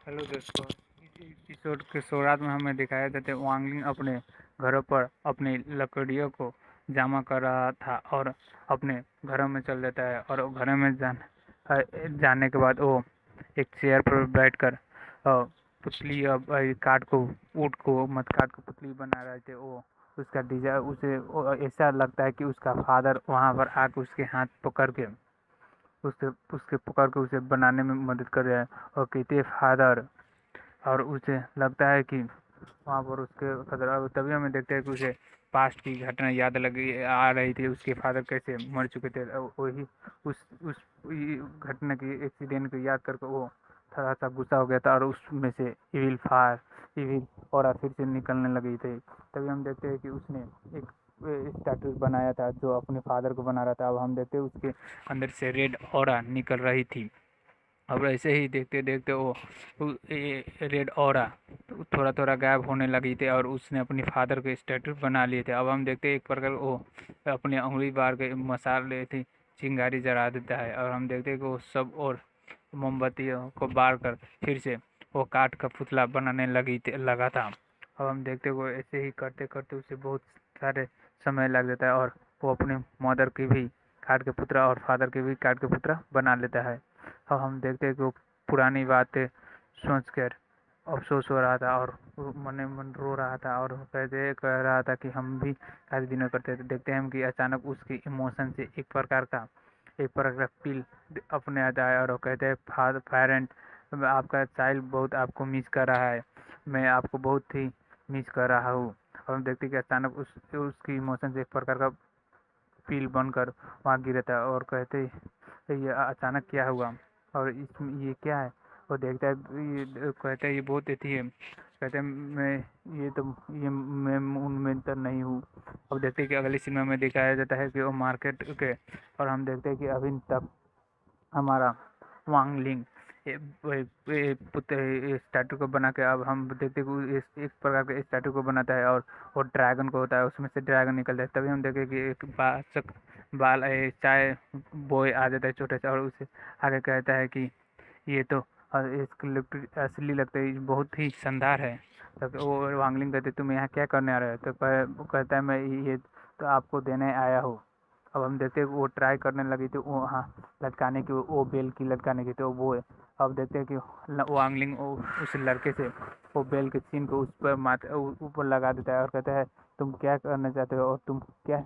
Hello दोस्तों। इस episode के शुरुआत में हमें दिखाया जाता है वांगलिंग अपने घरों पर अपनी लकड़ियों को जमा कर रहा था और अपने घरों में चल देता है और घरों में जाने के बाद वो एक चेयर पर बैठकर पुतली काठ को ऊँट को मत काट को पुतली बना रहे थे। वो उसका डिजाइन उसे ऐसा लगता है कि उसका फादर वहाँ पर आकर उसके हाथ पकड़ के उसके उसके पकड़ के उसे बनाने में मदद कर रहा है और कहते हैं फादर। और उसे लगता है कि वहाँ पर उसके फादर, तभी हमें देखते हैं कि उसे पास्ट की घटना याद लगी आ रही थी, उसके फादर कैसे मर चुके थे। वही उस घटना की एक्सीडेंट को याद करके वो थोड़ा सा गुस्सा हो गया था और उसमें से इविल और फिर से निकलने लगी थी। तभी हम देखते हैं कि उसने एक स्टैटू बनाया था जो अपने फादर को बना रहा था। अब हम देखते हैं उसके अंदर से रेड ऑरा निकल रही थी। अब ऐसे ही देखते देखते वो रेड ऑरा थोड़ा थोड़ा गायब होने लगी थी और उसने अपने फादर के स्टैटू बना लिए थे। अब हम देखते एक प्रकार वो अपनी उंगली बार के मसाले थी चिंगारी जला देता है और हम देखते कि वो सब और मोमबत्तियों को बार कर फिर से वो काठ का पुतला बनाने लगा था। अब हम देखते वो ऐसे ही करते करते उसे बहुत सारे समय लग जाता है और वो अपने मदर की भी काठ के पुतला और फादर के भी काठ के पुतला बना लेता है। अब हम देखते हैं कि वो पुरानी बातें सोच कर अफसोस हो रहा था और वो मने मन रो रहा था और कह रहा था कि हम भी काफ़ी दिनों करते थे। देखते हैं हम कि अचानक उसकी इमोशन से एक प्रकार का फील अपने आता है और वो कहते हैं फादर पेरेंट, आपका चाइल्ड बहुत आपको मिस कर रहा है, मैं आपको बहुत ही मिस कर रहा हूँ। और हम देखते हैं कि अचानक उसकी इमोशन से एक प्रकार का फील बनकर वहाँ गिरा था और कहते ये अचानक क्या हुआ और इसमें ये क्या है। वो देखता है, ये कहता है ये बहुत अथी है। कहते हैं मैं ये तो ये मैं उनमें तो नहीं हूँ। अब देखते हैं कि अगली सिनेमा में दिखाया जाता है कि वो मार्केट के और हम देखते हैं कि अभी तक हमारा वांगलिंग पुत्र स्टैटू को बना के अब हम देखते हैं कि इस प्रकार के स्टैटू को बनाता है और वो ड्रैगन को होता है, उसमें से ड्रैगन निकलता है। तभी हम देखें कि एक बाल चाय बॉय आ जाता है छोटे से और उसे आगे कहता है कि ये तो इसकी लुक असली लगता है, ये बहुत ही शानदार है। तो वो वांगलिंग कहते तुम यहाँ क्या करने आ रहे हो। तो वो कहता है मैं ये तो आपको देने आया हूँ। अब हम देखते हैं वो ट्राई करने लगी थी वो, हाँ, लटकाने की, वो बेल की लटकाने की, तो वो है। अब देखते हैं कि वांगलिंग उस लड़के से वो बेल के सीन को उस पर ऊपर लगा देता है और कहता है तुम क्या करना चाहते हो और तुम क्या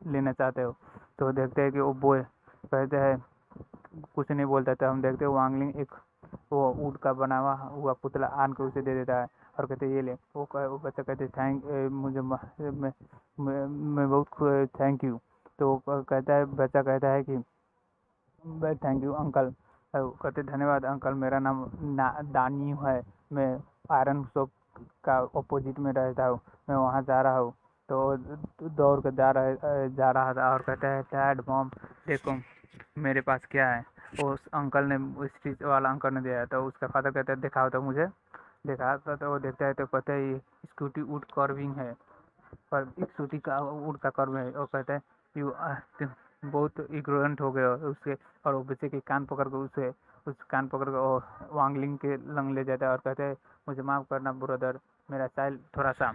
लेना चाहते हो। तो देखते हैं कि वो बॉय कहते हैं कुछ नहीं बोलता था। हम देखते हैं वांगलिंग एक वो ऊँट का बना हुआ पुतला आन के उसे दे देता है और कहते ये ले। वो बच्चा कहते मुझे मैं बहुत थैंक यू। तो वो कहता है, बच्चा कहता है कि थैंक यू अंकल। कहते धन्यवाद अंकल, मेरा नाम दानी है, मैं आयरन शॉप का अपोजिट में रहता हूँ, मैं वहाँ जा रहा हूँ। तो दौड़ कर जा रहा था और कहता है डैड मॉम देखो मेरे पास क्या है। उस अंकल ने स्ट्रीट वाला अंकल ने दिया। तो उसका फादर कहता है दिखाओ तो मुझे। देखा तो वो देखता है तो कहता है ये स्कूटी वुड कर्विंग है पर एक स्कूटी का वुड का कर्व है। और कहता है यू बहुत इग्नोरेंट हो गए हो उसके। और वो बच्चे के कान पकड़ के उस कान पकड़ के और वांगलिंग के लंग ले जाता है और कहते हैं मुझे माफ़ करना ब्रदर, मेरा चाइल्ड थोड़ा सा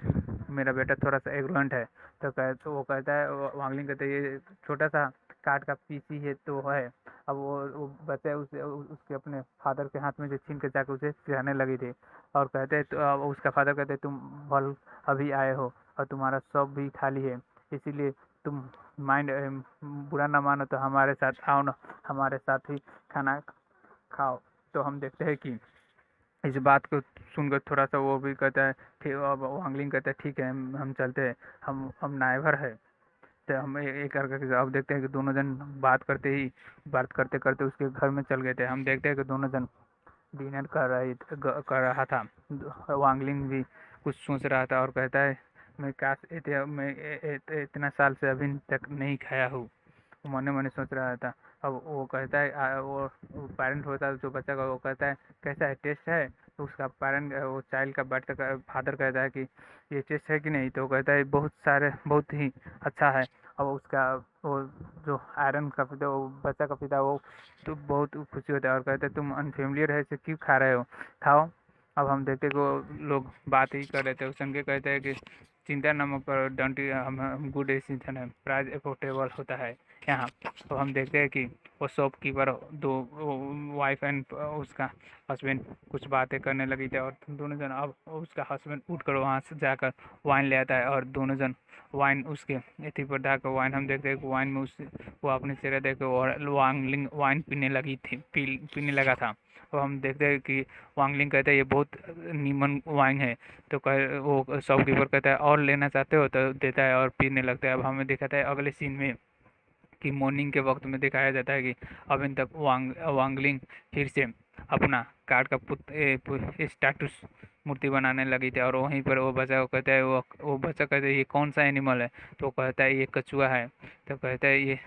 मेरा बेटा थोड़ा सा एग्रोरेंट है। तो वो कहता है वांगलिंग कहते हैं ये छोटा सा काठ का पीसी है तो है। अब वो बच्चा उसके अपने फादर के हाथ में से छीन के जाकर उसे सिखाने लगी थी। और कहते हैं तो अब उसका फादर कहते हैं तुम भल अभी आए हो और तुम्हारा शॉप भी खाली है, इसीलिए तुम माइंड बुरा ना मानो तो हमारे साथ आओ ना, हमारे साथ ही खाना खाओ। तो हम देखते हैं कि इस बात को सुनकर थोड़ा सा वो भी कहता है ठीक। अब वांगलिंग कहता है ठीक है हम चलते हैं, हम नाइबर है। तो हम एक करके अब देखते हैं कि दोनों जन बात करते करते उसके घर में चल गए थे। हम देखते हैं कि दोनों जन डिनर कर रहा था। वांगलिंग भी कुछ सोच रहा था और कहता है मैं काश इतना साल से अभी तक नहीं खाया हूँ, वो मने मने सोच रहा था। अब वो कहता है वो पेरेंट होता है जो बच्चा का, वो कहता है कैसा है टेस्ट है। तो उसका पेरेंट वो चाइल्ड का फादर कहता है कि ये टेस्ट है कि नहीं। तो वो कहता है बहुत ही अच्छा है अब उसका वो जो आयरन का पिता, वो बच्चा का पिता, वो तो बहुत खुशी होता है और कहते हैं तुम अनफेमिलियर है, इसे क्यों खा रहे हो, खाओ। अब हम देखते कि वो लोग बात ही कर रहे थे, उस के कहते हैं कि चिंता न मत करो, डोंट, हम गुड डिसीजन है, प्राइस अफोर्डेबल होता है यहाँ। तो हम देखते हैं कि वो शॉपकीपर दो वाइफ एंड उसका हस्बैंड कुछ बातें करने लगी थी, और दोनों जन, अब उसका हस्बैंड उठ कर वहाँ से जाकर वाइन ले आता है और दोनों जन वाइन उसके एथी पर डालकर वाइन, हम देखते हैं कि वाइन में उस वो अपने चेहरे देख और वांगलिंग वाइन पीने लगी थी, पीने लगा था। अब हम देखते हैं कि वांगलिंग कहते हैं ये बहुत नीमन वाइन है, तो कह वो शॉपकीपर कहता है और लेना चाहते हो, तो देता है और पीने लगता है। अब हमें दिखाता है अगले सीन में कि मॉर्निंग के वक्त में दिखाया जाता है कि अभी तक वांगलिंग फिर से अपना कार्ड का स्टैटस मूर्ति बनाने लगी थी, और वहीं पर वो बच्चा को कहता है, वो बच्चा कहता है ये कौन सा एनिमल है, तो वो कहता है ये कछुआ है, तो कहता है ये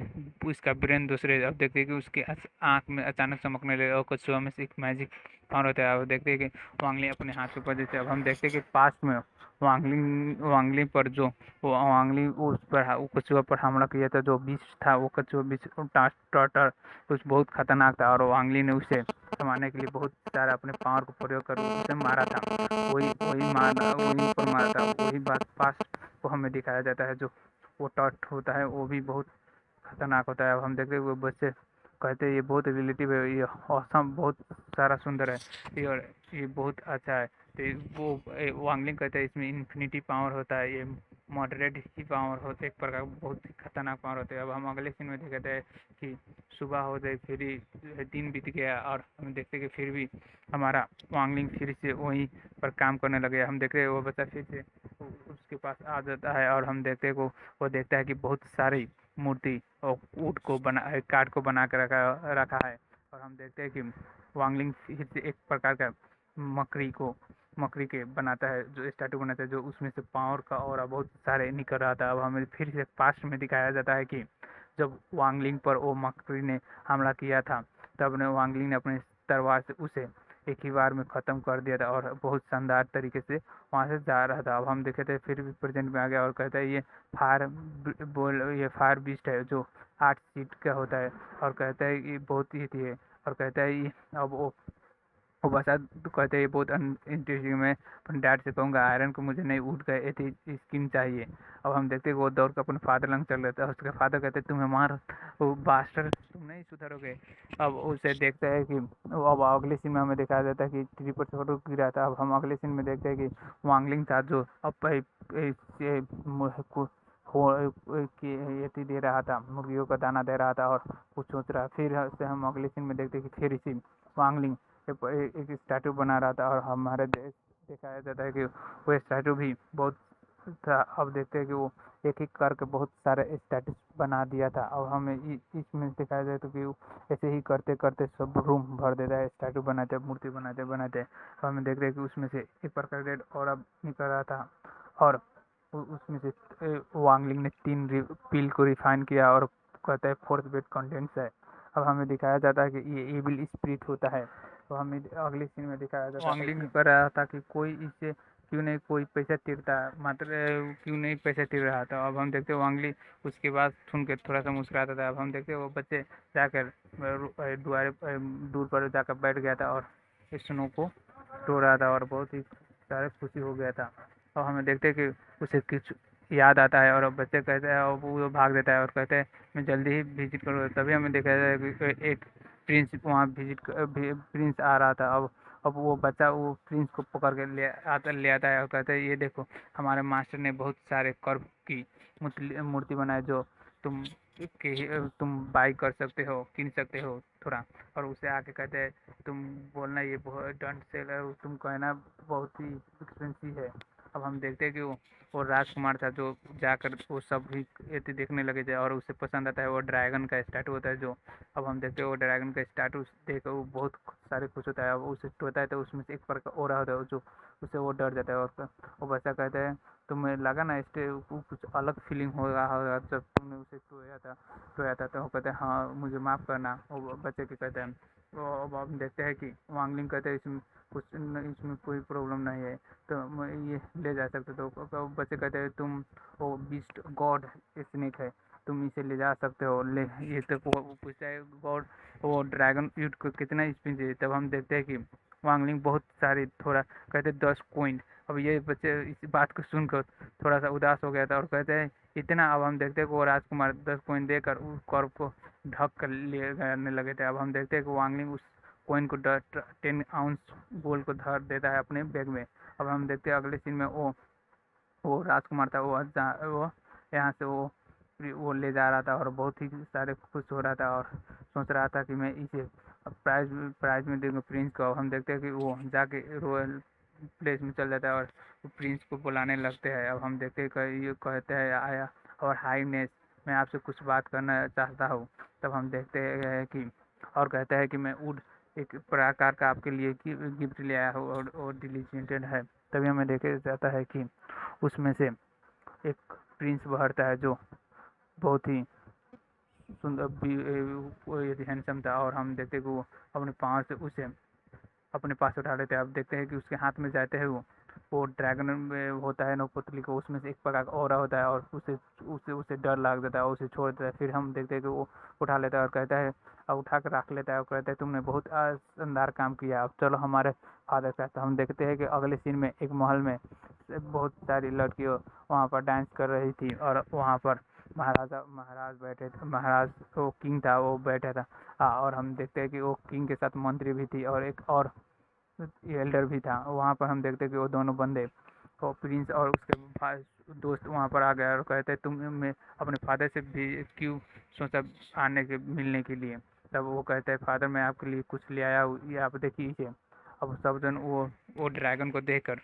इसका ब्रेन दूसरे। अब देखते हैं कि उसकी आँख में अचानक चमकने लगे और कछुआ में से एक मैजिक पावर होता है। अब देखते हैं कि वांगली अपने हाथ के ऊपर जैसे, अब हम देखते हैं कि पास्ट में वांगली पर जो वो वांगली उस पर वो कछुआ पर हमला किया था, जो विष था वो कछुआ विष टर्टल कुछ बहुत खतरनाक था, और वांगली ने उसे थमाने के लिए बहुत सारा अपने पावर को प्रयोग कर उसे मारा था। वही पर मारा था, वही बात पास को हमें दिखाया जाता है। जो वो टर्ट होता है वो भी बहुत खतरनाक होता है। अब हम देखते हैं वो बच्चे कहते हैं ये बहुत रिलेटिव है, ये औसम बहुत सारा सुंदर है, ये बहुत अच्छा है। तो वांगलिंग कहते हैं इसमें इन्फिनिटी पावर होता है, ये मॉडरेट ही पावर होता है, एक प्रकार का बहुत ही खतरनाक पावर होता है। अब हम अगले सीन में देखते हैं कि सुबह हो गई, फिर दिन बीत गया, और हम देखते हैं कि फिर भी हमारा वांगलिंग फिर से वहीं पर काम करने लगे। हम देखते हैं वो बच्चा फिर से उसके पास आ जाता है, और हम देखते हैं वो देखता है कि बहुत सारी मूर्ति और ऊँट को बना काठ को बना कर रखा है। और हम देखते हैं कि वांगलिंग फिर से एक प्रकार का मकड़ी के बनाता है, जो स्टैटू बनाता है, जो उसमें से पावर का ऑरा बहुत सारे निकल रहा था। अब हमें फिर से पास्ट में दिखाया जाता है कि जब वांगलिंग पर वो मकड़ी ने हमला किया था, तब ने वांगलिंग ने अपने तलवार से उसे एक ही बार में ख़त्म कर दिया था, और बहुत शानदार तरीके से वहाँ से जा रहा था। अब हम देखे थे फिर भी प्रेजेंट में आ गया और कहता है ये फायर बीस्ट है, जो 8 फीट का होता है, और कहता है ये बहुत ही थी है, और कहता है ये अब वो बसा तो कहते हैं ये बहुत इंटरेस्टिंग, मैं अपने डैड से कहूँगा आयरन को मुझे नहीं उठ गए थी स्किन चाहिए। अब हम देखते हैं वो दौड़ कर अपने फादर लंग चल रहा था, उसके फादर कहते हैं तुम्हें मार, वो बास्टर तुम नहीं सुधरोगे। अब उसे देखते हैं कि अब अगले सीन में हमें दिखाया जाता है कि ट्री पर से फोटो गिरा था। अब हम अगले सीन में देखते हैं कि वांगलिंग था जो अब ये दे रहा था, मुर्गियों का दाना दे रहा था और कुछ सोच रहा। फिर से हम अगले सीन में देखते हैं कि फिर इसी वांगलिंग एक स्टैटू बना रहा था, और हमारे देश दिखाया जाता है कि वो स्टैटू भी बहुत था। अब देखते हैं कि वो एक एक करके बहुत सारे स्टैटू बना दिया था। अब हमें इसमें दिखाया जाता है कि वो ऐसे ही करते करते सब रूम भर देता है, स्टैटू बनाते मूर्ति बनाते बनाते। तो हमें देखते हैं कि उसमें से एक प्रकार रेड और अब निकल रहा था, और उसमें से वांगलिंग ने 3 पील को रिफाइन किया और कहता है फोर्थ बेड कंटेंट्स है। अब हमें दिखाया जाता है कि ये एविल स्पिरिट होता है। तो हमें अगले सीन में दिखाया जाता है वांगलिंग कर रहा था कि कोई इससे क्यों नहीं कोई पैसा तिरता, मात्र क्यों नहीं पैसा तिर रहा था। अब हम देखते हैं वांगली उसके बाद सुन के थोड़ा सा मुस्कुराता था। अब हम देखते हैं वो बच्चे जाकर दुआरे दूर पर जाकर बैठ गया था और स्नो को टो रहा था, और बहुत ही सारे खुशी हो गया था। और हमें देखते हैं कि उसे कुछ याद आता है, और बच्चे कहते हैं और वो भाग देता है और कहते हैं मैं जल्दी ही विजिट करूँगा। तभी हमें देखा जाए कि एक प्रिंस वहाँ प्रिंस आ रहा था। अब वो बच्चा वो प्रिंस को पकड़ के ले आता है और कहता है ये देखो हमारे मास्टर ने बहुत सारे कर्व की मूर्ति बनाई, जो तुम तुम बाई कर सकते हो, किन सकते हो थोड़ा। और उसे आके कहते हैं तुम बोलना ये बहुत डंट सेल है, तुम कहना बहुत ही एक्सपेंसिव है। अब हम देखते हैं कि वो राजकुमार था जो जाकर वो सब भी ये देखने लगे थे, और उसे पसंद आता है वो ड्रैगन का स्टैटू होता है जो। अब हम देखते हैं वो ड्रैगन का स्टैटू देख वो बहुत सारे खुश होता है। अब उसे टोता है तो उसमें से एक प्रकार ओरा होता है जो उसे वो डर जाता है, और वो बच्चा कहता है तुम्हें लगा ना इससे कुछ अलग फीलिंग हो रहा होगा जब तुमने उसे टोया था। तो वो कहते हैं हाँ मुझे माफ़ करना, वो बच्चे के कहते हैं। तो अब हम देखते हैं कि वांगलिंग कहते हैं इसमें कोई प्रॉब्लम नहीं है, तो मैं ये ले जा सकते। तो बच्चे कहते हैं तुम वो बीस्ट गॉड स्नेक है, तुम इसे ले जा सकते हो। ले ये तो वो पूछता है गॉड वो ड्रैगन फ्रूट को कितना स्पिन चाहिए। तब हम देखते हैं कि वांगलिंग बहुत सारी थोड़ा कहते 10 कॉइन। अब ये बच्चे इस बात को सुनकर थोड़ा सा उदास हो गया था और कहते हैं इतना। अब हम देखते हैं कि वो राजकुमार 10 कॉइन देकर उस कॉर्प को ढक कर ले जाने लगे थे। अब हम देखते हैं कि वांगलिंग उस कॉइन को 10 आउंस गोल्ड को धर देता है अपने बैग में। अब हम देखते हैं अगले सीन में वो राजकुमार था वो यहाँ से वो ले जा रहा था और बहुत ही सारे खुश हो रहा था और सोच रहा था कि मैं इसे प्राइज प्राइज में दूंगा प्रिंस को। अब हम देखते हैं कि वो जाके रॉयल प्लेस में चल जाता है और प्रिंस को बुलाने लगते हैं। अब हम देखते हैं कि ये कहते हैं आया और हाईनेस मैं आपसे कुछ बात करना चाहता हूँ। तब हम देखते हैं कि और कहता है कि मैं वुड एक प्रकार का आपके लिए गिफ्ट ले आया हूँ और डिलीजेंटेड है। तभी हमें देखा जाता है कि उसमें से एक प्रिंस बहरता है जो बहुत ही सुंदर भी हैंडसम था और हम देखते हैं कि वो अपने पाँव से उसे अपने पास उठा लेते हैं। अब देखते हैं कि उसके हाथ में जाते हैं वो ड्रैगन में होता है ना पुतली को उसमें से एक प्रकार का ऑरा होता है और उसे उसे उसे डर लग जाता है और उसे छोड़ देता है। फिर हम देखते हैं कि वो उठा लेता है और कहता है और उठा कर रख लेता है और कहता है तुमने बहुत शानदार काम किया, अब चलो हमारे फादर का। तो हम देखते हैं कि अगले सीन में एक महल में बहुत सारी लड़कियों वहाँ पर डांस कर रही थी और वहाँ पर महाराज बैठे थे। महाराज वो किंग था वो बैठा था। हाँ, और हम देखते हैं कि वो किंग के साथ मंत्री भी थी और एक और एल्डर भी था। वहाँ पर हम देखते हैं कि वो दोनों बंदे वो प्रिंस और उसके दोस्त वहाँ पर आ गए और कहते तुम मैं अपने फादर से भी क्यों सोचा आने के मिलने के लिए। तब वो कहते हैं फादर मैं आपके लिए कुछ ले आया हूँ, ये आप देखिए इसे। अब सब जन वो ड्रैगन को देखकर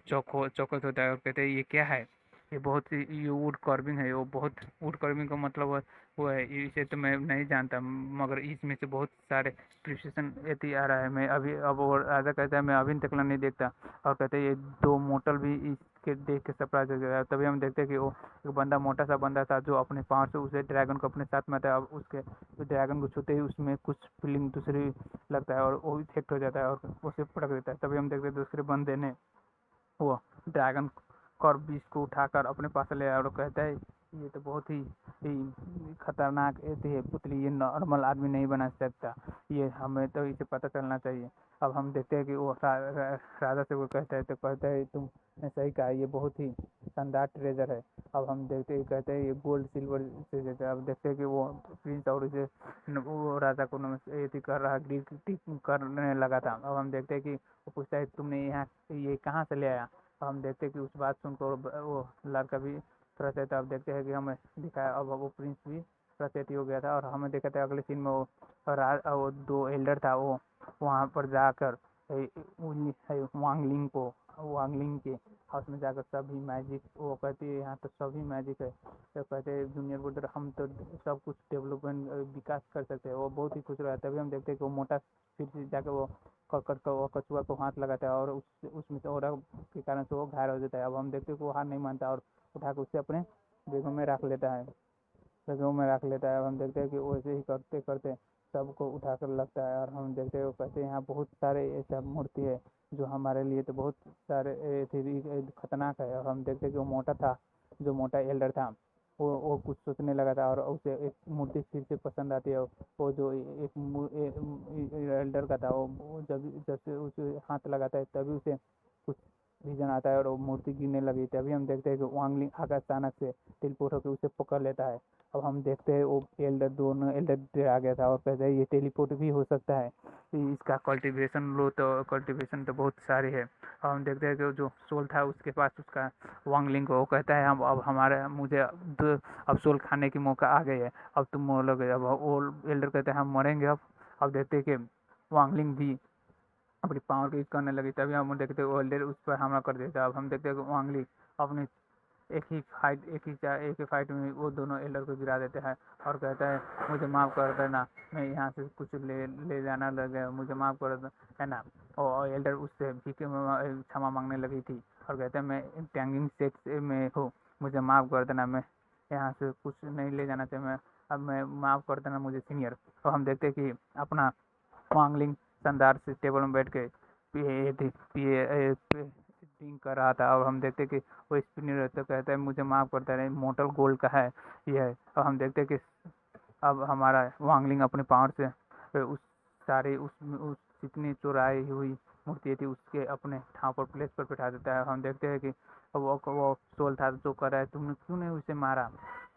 चौकस होता है और कहते हैं ये क्या है। ये बहुत ही ये वुड कार्विंग है। वो बहुत वुड कार्विंग का मतलब वो है इसे तो मैं नहीं जानता मगर इसमें से बहुत सारे प्रिसिशन एती आ रहा है। मैं अभी अब वो राजा कहता है मैं अभी तक नहीं देखता और कहते हैं ये दो मोटल भी इसके देख के सरप्राइज हो गया। तभी हम देखते हैं कि वो एक बंदा मोटा सा बंदा था जो अपने पाँव से उसे ड्रैगन को अपने साथ में था। अब उसके ड्रैगन को छूते ही उसमें कुछ फीलिंग दूसरी लगता है और वो इफेक्ट हो जाता है और उसे पटक देता है। तभी हम देखते हैं दूसरे बंदे ने वो ड्रैगन कॉर्बिस को उठाकर अपने पास ले आया और कहता है ये तो बहुत ही खतरनाक ऐसी है पुतली, ये नॉर्मल आदमी नहीं बना सकता, ये हमें तो इसे पता चलना चाहिए। अब हम देखते हैं कि वो राजा से वो कहता है तो कहता है तुमने सही कहा, ये बहुत ही शानदार ट्रेजर है। अब हम देखते हैं कहते हैं ये गोल्ड सिल्वर से देता है। अब देखते हैं कि वो प्रिंस और इसे वो राजा को ये कर रहा ग्रीक करने लगा था। अब हम देखते हैं कि वो पूछता है तुमने यहाँ ये कहाँ से ले आया। अब हम देखते हैं कि उस बात सुनकर वो लड़का भी फ्रस्ट्रेट। अब देखते हैं कि हमें दिखाया अब वो प्रिंस भी फ्रस्ट्रेट हो गया था और हमें देखा था अगले सीन में वो दो एल्डर था वो वहाँ पर जाकर वांगलिंग के हाउस में जाकर सभी मैजिक वो कहती है यहाँ तो सभी मैजिक है। तो कहते हैं जूनियर ब्रदर हम तो सब कुछ डेवलपमेंट विकास कर सकते हैं। वो बहुत ही खुश रहा है। तभी हम देखते हैं कि वो मोटा फिर से जाकर वो कछुआ को हाथ लगाता है और उसमें से और के कारण से वो घायल हो जाता है। अब हम देखते हैं कि वो हार नहीं मानता और उठा कर उसे अपने बेगों में रख लेता है बेगों में रख लेता है। अब हम देखते हैं कि वैसे ही करते करते सबको उठा कर लगता है और हम देखते हैं वो कहते हैं यहाँ बहुत सारे ऐसा मूर्ति है जो हमारे लिए तो बहुत सारे खतरनाक है। और हम देखते हैं कि वो मोटा था जो मोटा एल्डर था वो कुछ सोचने लगा था और उसे एक मूर्ति फिर से पसंद आती है। वो जो एक एल्डर का था वो जब जब से उसे हाथ लगाता है तभी उसे कुछ विजन आता है और वो मूर्ति गिरने लगी। तभी हम देखते हैं कि वांगलिंग आकर अचानक से टेलीपोर्ट होकर उसे पकड़ लेता है। अब हम देखते हैं वो दोनों एल्डर आ गया था और कहते हैं ये टेलीपोर्ट भी हो सकता है, इसका कल्टीवेशन तो बहुत सारी है। और हम देखते हैं कि जो सोल था उसके पास उसका वांगलिंग को वो कहता है हम अब हमारे मुझे अब सोल खाने की मौका आ गई है, अब तुम मरोगे। अब वो एल्डर कहते हैं हम मरेंगे अब देखते हैं कि वांगलिंग भी अपनी पावर को यूज करने लगी। तभी हम देखते हैं वो एल्डर उस पर हमला कर देता है। अब हम देखते हैं कि वांगलिंग अपनी एक ही फाइट में वो दोनों एल्डर को गिरा देते हैं और कहता है मुझे माफ़ कर देना, मैं यहाँ से कुछ ले जाना लग गया, मुझे माफ़ कर दो है ना। और एल्डर उससे क्षमा मांगने लगी थी और कहते हैं मैं टैंगिंग सेक्स में हूँ, मुझे माफ़ कर देना, मैं यहाँ से कुछ नहीं ले जाना चाहिए, मैं माफ़ कर देना मुझे सीनियर। और हम देखते हैं कि अपना वांगलिंग शानदार से टेबल में बैठ के पिए स्पिन कर रहा था। और हम देखते कि वो स्पिन रहते कहता है मुझे माफ़ करता है, मोटल गोल्ड का है ये है। और हम देखते कि अब हमारा वांगलिंग अपने पावर से उस सारे उस जितनी चुराई हुई मूर्ति थी उसके अपने ठाव पर प्लेस पर बैठा देता है। हम देखते हैं कि वो सोल था जो कर रहा है, तुमने क्यों नहीं उसे मारा।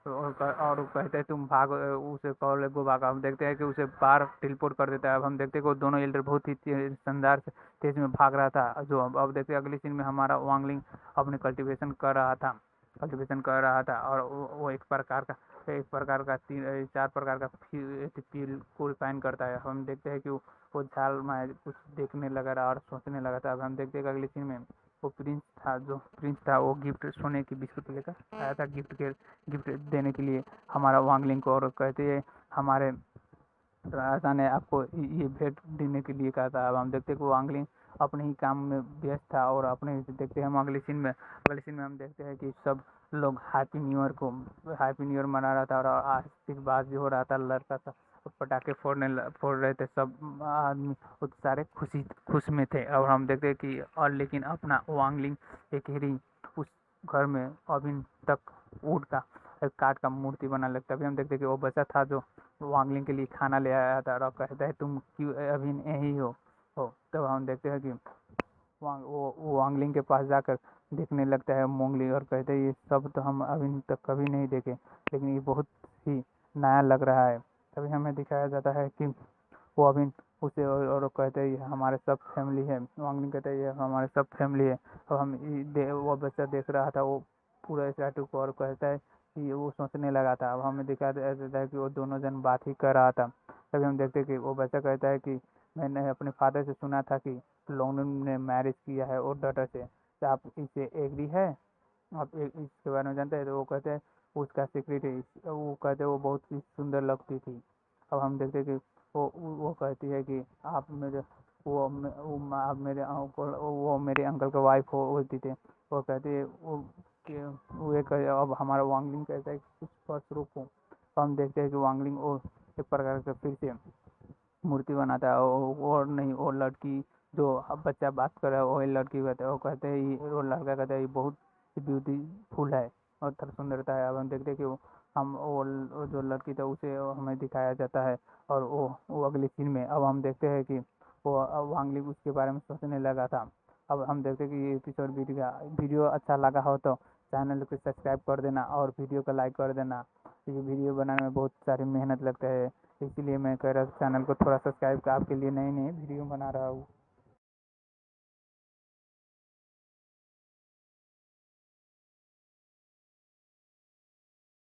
और वो कहते हैं तुम भाग, उसे कॉल गो भागा। हम देखते हैं कि उसे बाहर टेलीपोर्ट कर देता है। अब हम देखते हैं कि वो दोनों एल्डर बहुत ही शानदार से तेज में भाग रहा था। जो अब देखते हैं अगली सीन में हमारा वांगलिंग अपने कल्टीवेशन कर रहा था। और वो एक प्रकार का 4 प्रकार का फील को रिफाइन करता है। हम देखते हैं कि वो झाल में कुछ देखने लगा रहा और सोचने लगा था। अब हम देखते हैं कि अगली सीन में वो प्रिंस था वो गिफ्ट सोने की बिस्कुट लेकर आया था, गिफ्ट देने के लिए हमारा वांगलिंग को। और कहते हैं हमारे राजा ने आपको ये भेंट देने के लिए कहा था। अब हम देखते हैं कि वो वांगलिंग अपने ही काम में व्यस्त था। और अपने ही देखते हैं हम अगले सीन में हम देखते हैं कि सब लोग हैप्पी न्यू ईयर मना रहा था। और आतिशबाजी हो रहा था, लड़का था, पटाखे फोड़ रहे थे, सब आदमी बहुत सारे खुश में थे। और हम देखते हैं कि और लेकिन अपना वांगलिंग एक ही उस घर में अभी तक ऊँट का काठ का मूर्ति बना लगता है। अभी हम देखते हैं कि वो बच्चा था जो वांगलिंग के लिए खाना ले आया था। और कहता है तुम क्यों अभी यहीं हो। तब हम देखते हैं कि वो वांगलिंग के पास जाकर देखने लगता है मोंगली। और कहते हैं ये सब तो हम अभी तक कभी नहीं देखे, लेकिन ये बहुत ही नया लग रहा है। तभी हमें दिखाया जाता है कि वो अभी उसे और कहते हैं ये हमारे सब फैमिली है। वांगलिंग कहते हैं ये हमारे सब फैमिली है। और वो बच्चा देख रहा था वो पूरा स्टैटू को। और कहता है कि वो सोचने लगा था। अब हमें दिखाया जाता है कि वो दोनों जन बात ही कर रहा था। तभी हम देखते हैं कि वो बच्चा कहता है कि मैंने अपने फादर से सुना था कि लोंगन ने मैरिज किया है और डॉटर से, क्या आप इससे एग्री है, आप इसके बारे में जानते हैं। तो वो कहते हैं उसका सीक्रेट है। वो कहते हैं वो बहुत ही सुंदर लगती थी। अब हम देखते हैं कि वो कहती है कि आप मेरे आप मेरे अंकल, वो मेरे अंकल का वाइफ होती थी। वो कहती है कि वो एक अब हमारा वांगलिंग कहता है कि कुछ फर्स्ट रूप हो। तो हम देखते हैं कि वांगलिंग वो एक प्रकार का फिर से मूर्ति बनाता है। और नहीं, वो लड़की जो अब बच्चा बात कर रहा है वही लड़की कहते हैं। वो कहते हैं वो लड़का कहता है ये बहुत ब्यूटीफुल है और सुंदरता है। अब हम देखते हैं कि वो जो लड़की था उसे हमें दिखाया जाता है। और वो अगले सीन में अब हम देखते हैं कि वो वांगली उसके बारे में सोचने लगा था। अब हम देखते हैं कि ये एपिसोड वीडियो अच्छा लगा हो तो चैनल को सब्सक्राइब कर देना और वीडियो को लाइक कर देना। ये वीडियो बनाने में बहुत सारी मेहनत लगता है, इसीलिए मैं कह रहा चैनल को थोड़ा सब्सक्राइब आपके लिए नई नई वीडियो बना रहा हूँ।